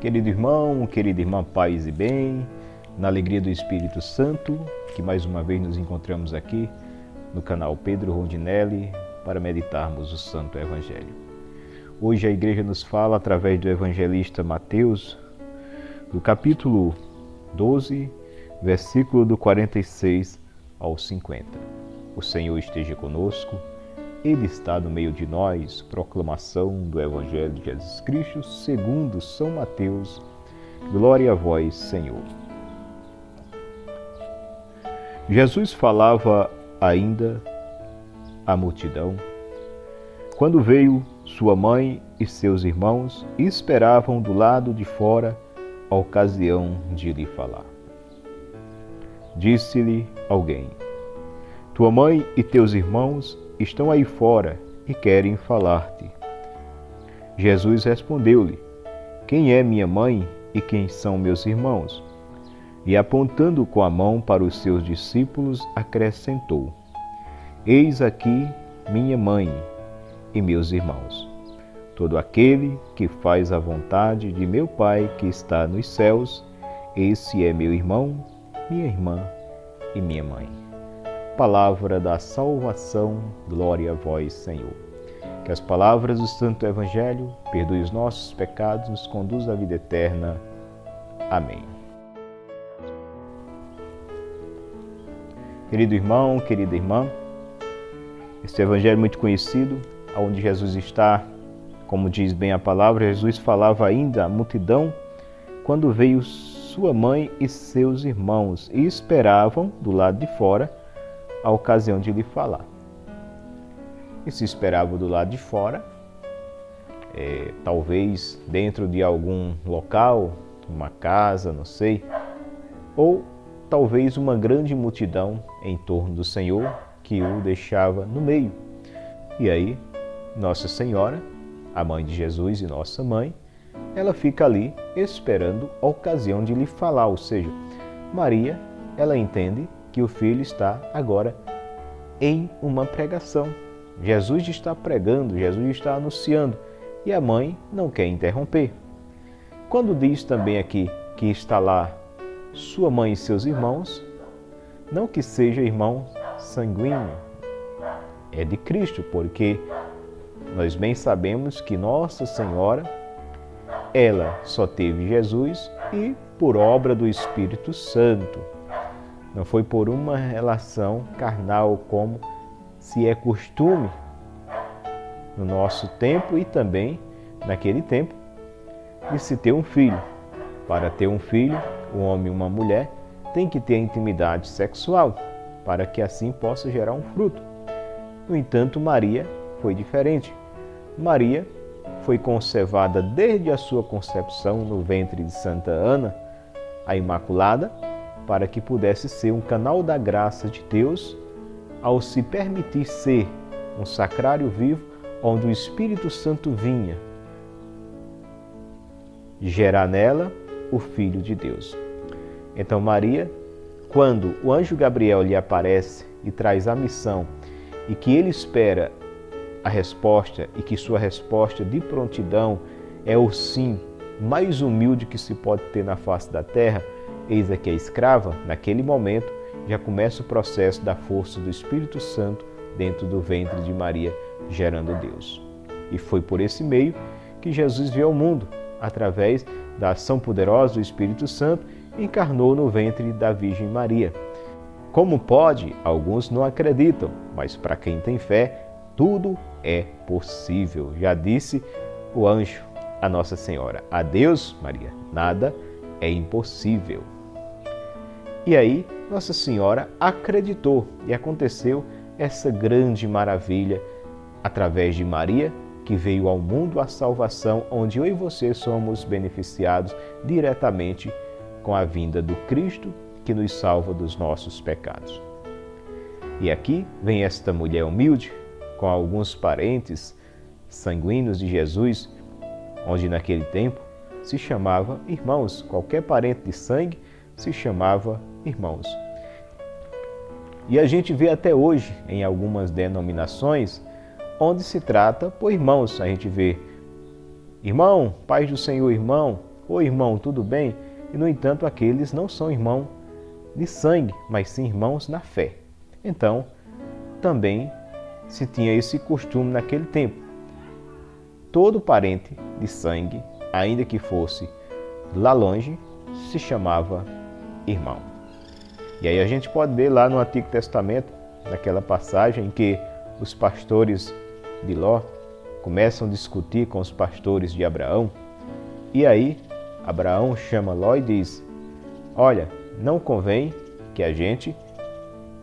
Querido irmão, querida irmã, paz e bem, na alegria do Espírito Santo, que mais uma vez nos encontramos aqui no canal Pedro Rondinelli para meditarmos o Santo Evangelho. Hoje a igreja nos fala através do evangelista Mateus, do capítulo 12, versículo do 46 ao 50. O Senhor esteja conosco, Ele está no meio de nós. Proclamação do Evangelho de Jesus Cristo segundo São Mateus. Glória a vós, Senhor. Jesus falava ainda à multidão, quando veio sua mãe e seus irmãos e esperavam do lado de fora a ocasião de lhe falar. Disse-lhe alguém: tua mãe e teus irmãos estão aí fora e querem falar-te. Jesus respondeu-lhe: quem é minha mãe e quem são meus irmãos? E apontando com a mão para os seus discípulos, acrescentou: eis aqui minha mãe e meus irmãos. Todo aquele que faz a vontade de meu Pai que está nos céus, esse é meu irmão, minha irmã e minha mãe. Palavra da salvação, glória a vós, Senhor. Que as palavras do Santo Evangelho perdoem os nossos pecados, nos conduzam à vida eterna. Amém. Querido irmão, querida irmã, este Evangelho é muito conhecido, onde Jesus está, como diz bem a palavra, Jesus falava ainda à multidão quando veio sua mãe e seus irmãos e esperavam do lado de fora a ocasião de lhe falar. E se esperavam do lado de fora, talvez dentro de algum local, uma casa, não sei, ou talvez uma grande multidão em torno do Senhor que o deixava no meio. E aí, Nossa Senhora, a mãe de Jesus e nossa mãe, ela fica ali esperando a ocasião de lhe falar, ou seja, Maria, ela entende que o filho está agora em uma pregação. Jesus está pregando, Jesus está anunciando e a mãe não quer interromper. Quando diz também aqui que está lá sua mãe e seus irmãos, não que seja irmão sanguíneo, é de Cristo, porque nós bem sabemos que Nossa Senhora, ela só teve Jesus e por obra do Espírito Santo. Não foi por uma relação carnal como se é costume no nosso tempo e também naquele tempo de se ter um filho. Para ter um filho, um homem e uma mulher tem que ter intimidade sexual para que assim possa gerar um fruto. No entanto, Maria foi diferente. Maria foi conservada desde a sua concepção no ventre de Santa Ana, a Imaculada, para que pudesse ser um canal da graça de Deus ao se permitir ser um sacrário vivo onde o Espírito Santo vinha gerar nela o Filho de Deus. Então Maria, quando o anjo Gabriel lhe aparece e traz a missão e que ele espera a resposta e que sua resposta de prontidão é o sim mais humilde que se pode ter na face da terra, eis aqui a escrava, naquele momento já começa o processo da força do Espírito Santo dentro do ventre de Maria, gerando Deus. E foi por esse meio que Jesus veio ao mundo, através da ação poderosa do Espírito Santo, encarnou no ventre da Virgem Maria. Como pode, alguns não acreditam, mas para quem tem fé, tudo é possível. Já disse o anjo a Nossa Senhora: a Deus, Maria, nada é impossível. E aí, Nossa Senhora acreditou e aconteceu essa grande maravilha através de Maria, que veio ao mundo a salvação, onde eu e você somos beneficiados diretamente com a vinda do Cristo que nos salva dos nossos pecados. E aqui vem esta mulher humilde, com alguns parentes sanguíneos de Jesus, onde naquele tempo se chamava irmãos. Qualquer parente de sangue se chamava irmãos. E a gente vê até hoje em algumas denominações onde se trata por irmãos. A gente vê irmão, paz do Senhor, irmão, oi irmão, tudo bem? E no entanto aqueles não são irmãos de sangue, mas sim irmãos na fé. Então, também se tinha esse costume naquele tempo. Todo parente de sangue, ainda que fosse lá longe, se chamava irmão. E aí a gente pode ver lá no Antigo Testamento, naquela passagem em que os pastores de Ló começam a discutir com os pastores de Abraão. E aí Abraão chama Ló e diz: olha, não convém que a gente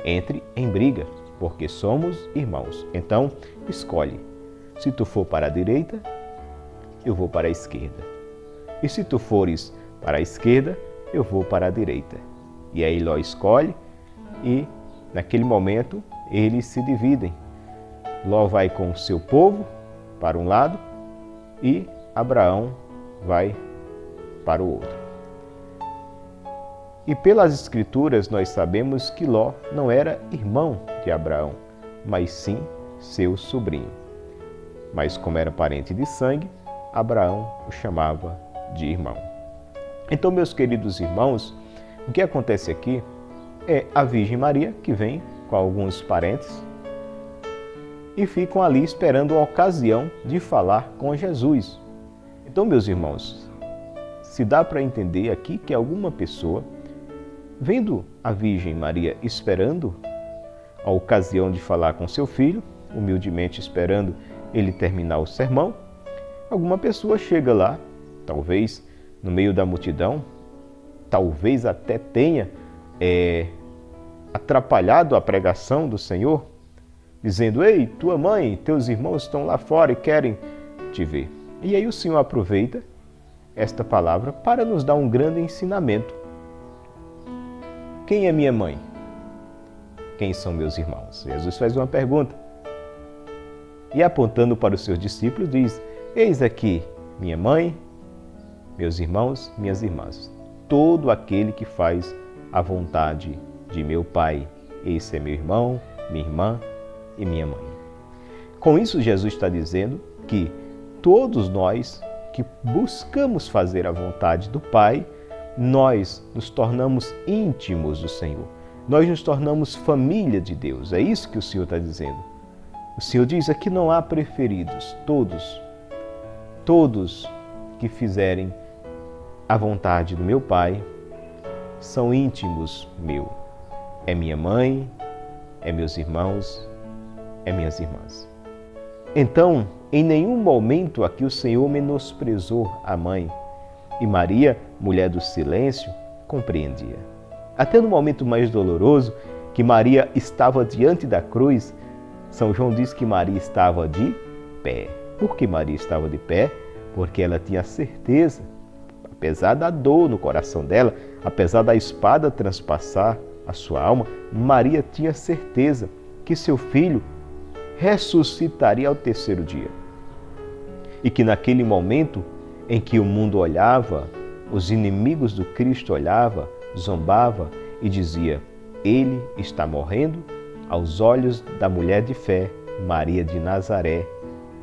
entre em briga, porque somos irmãos. Então escolhe, se tu for para a direita, eu vou para a esquerda. E se tu fores para a esquerda, eu vou para a direita. E aí Ló escolhe e naquele momento eles se dividem. Ló vai com o seu povo para um lado e Abraão vai para o outro. E pelas Escrituras nós sabemos que Ló não era irmão de Abraão, mas sim seu sobrinho. Mas como era parente de sangue, Abraão o chamava de irmão. Então, meus queridos irmãos, o que acontece aqui é a Virgem Maria que vem com alguns parentes e ficam ali esperando a ocasião de falar com Jesus. Então, meus irmãos, se dá para entender aqui que alguma pessoa, vendo a Virgem Maria esperando a ocasião de falar com seu filho, humildemente esperando ele terminar o sermão, alguma pessoa chega lá, talvez no meio da multidão, talvez até tenha atrapalhado a pregação do Senhor, dizendo: ei, tua mãe, teus irmãos estão lá fora e querem te ver. E aí o Senhor aproveita esta palavra para nos dar um grande ensinamento. Quem é minha mãe? Quem são meus irmãos? Jesus faz uma pergunta. E apontando para os seus discípulos diz: eis aqui minha mãe, meus irmãos, minhas irmãs. Todo aquele que faz a vontade de meu Pai, esse é meu irmão, minha irmã e minha mãe. Com isso, Jesus está dizendo que todos nós que buscamos fazer a vontade do Pai, nós nos tornamos íntimos do Senhor. Nós nos tornamos família de Deus. É isso que o Senhor está dizendo. O Senhor diz aqui: não há preferidos. Todos que fizerem a vontade do meu Pai são íntimos meu. É minha mãe, é meus irmãos, é minhas irmãs. Então, em nenhum momento aqui o Senhor menosprezou a mãe. E Maria, mulher do silêncio, compreendia. Até no momento mais doloroso, que Maria estava diante da cruz, São João diz que Maria estava de pé. Por que Maria estava de pé? Porque ela tinha certeza, apesar da dor no coração dela, apesar da espada transpassar a sua alma, Maria tinha certeza que seu filho ressuscitaria ao terceiro dia. E que naquele momento em que o mundo olhava, os inimigos do Cristo olhavam, zombava e dizia: ele está morrendo, aos olhos da mulher de fé, Maria de Nazaré,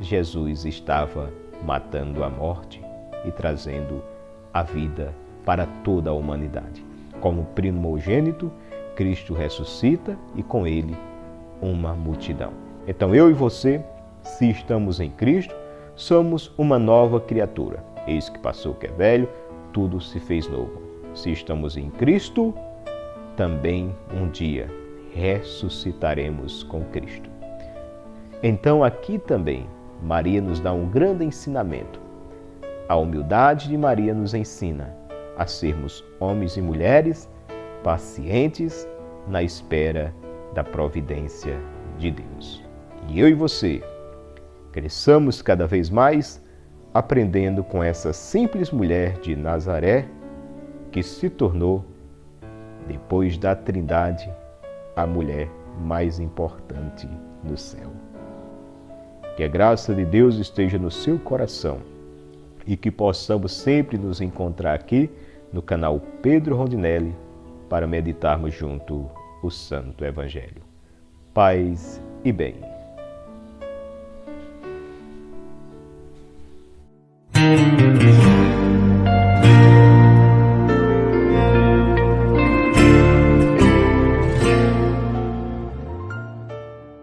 Jesus estava matando a morte e trazendo a vida para toda a humanidade. Como primogênito, Cristo ressuscita e com ele uma multidão. Então eu e você, se estamos em Cristo, somos uma nova criatura. Eis que passou o que é velho, tudo se fez novo. Se estamos em Cristo, também um dia ressuscitaremos com Cristo. Então aqui também Maria nos dá um grande ensinamento. A humildade de Maria nos ensina a sermos homens e mulheres pacientes na espera da providência de Deus. E eu e você cresçamos cada vez mais aprendendo com essa simples mulher de Nazaré que se tornou, depois da Trindade, a mulher mais importante no céu. Que a graça de Deus esteja no seu coração e que possamos sempre nos encontrar aqui no canal Pedro Rondinelli para meditarmos junto o Santo Evangelho. Paz e bem.